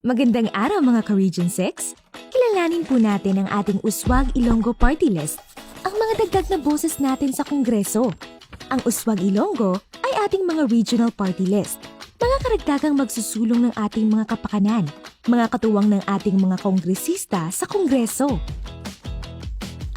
Magandang araw mga ka-Region 6! Kilalanin po natin ang ating Uswag Ilonggo Party List, ang mga dagdag na boses natin sa Kongreso. Ang Uswag Ilonggo ay ating mga regional party list, mga karagdagang magsusulong ng ating mga kapakanan, mga katuwang ng ating mga kongresista sa Kongreso.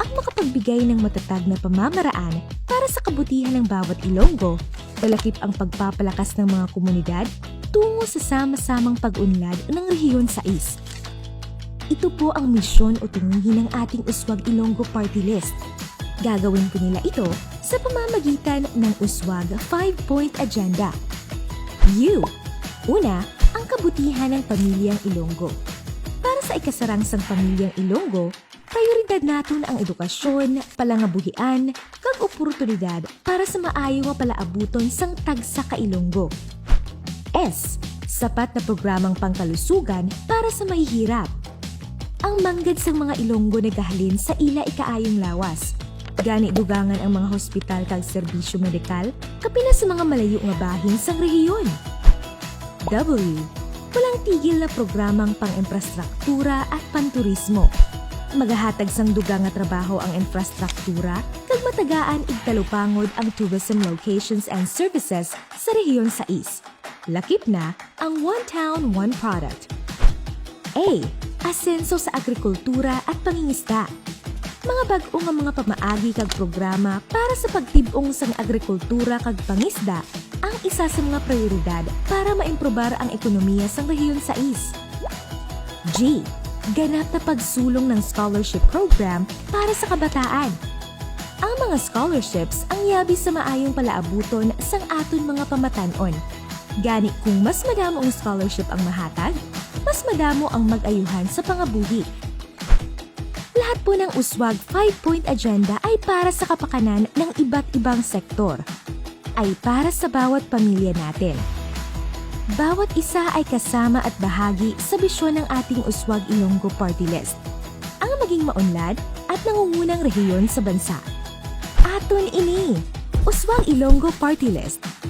Ang makapagbigay ng matatag na pamamaraan para sa kabutihan ng bawat Ilonggo, talakip ang pagpapalakas ng mga komunidad tungo sa sama-samang pag-unlad ng Rehiyon 6. Ito po ang misyon o tunguhin ng ating Uswag Ilonggo Party List. Gagawin po nila ito sa pamamagitan ng Uswag 5-Point Agenda. U. Una, ang kabutihan ng pamilyang Ilonggo. Para sa ikasarangsang pamilyang Ilonggo, prioridad natin ang edukasyon, palangabuhian, kag oportunidad para sa maayo nga palaabuton sang tagsa ka Ilonggo. S. Sapat na programang pangkalusugan para sa mahihirap. Ang manggad sang mga Ilonggo nagahalin sa ila ikaayong lawas. Gani dugangan ang mga hospital kag serbisyo medikal kapila sa mga malayo nga bahin sang rehiyon. W. Walang tigil na programang pang-infrastruktura at panturismo. Magahatag sang dugang nga trabaho ang infrastruktura kag matagaan igtalupangod ang tourism locations and services sa rehiyon 6. Lakip na ang One Town, One Product. A. Asenso sa agrikultura at pangingisda. Mga bag-o nga mga pamaagi kag programa para sa pagtibong sang agrikultura kag pangisda ang isa sa mga prioridad para maimprobar ang ekonomiya sang rehiyon 6. G. Ganap na pagsulong ng scholarship program para sa kabataan. Ang mga scholarships ang yabi sa maayong palaabuton sang aton mga pamatanon. Gani kung mas madamo ang scholarship ang mahatag, mas madamo ang mag-ayuhan sa pangabuhi. Lahat po ng Uswag 5-Point Agenda ay para sa kapakanan ng iba't ibang sektor. Ay para sa bawat pamilya natin. Bawat isa ay kasama at bahagi sa bisyon ng ating Uswag Ilonggo Party List. Ang maging maunlad at nangungunang rehiyon sa bansa. Aton ini, Uswag Ilonggo Party List.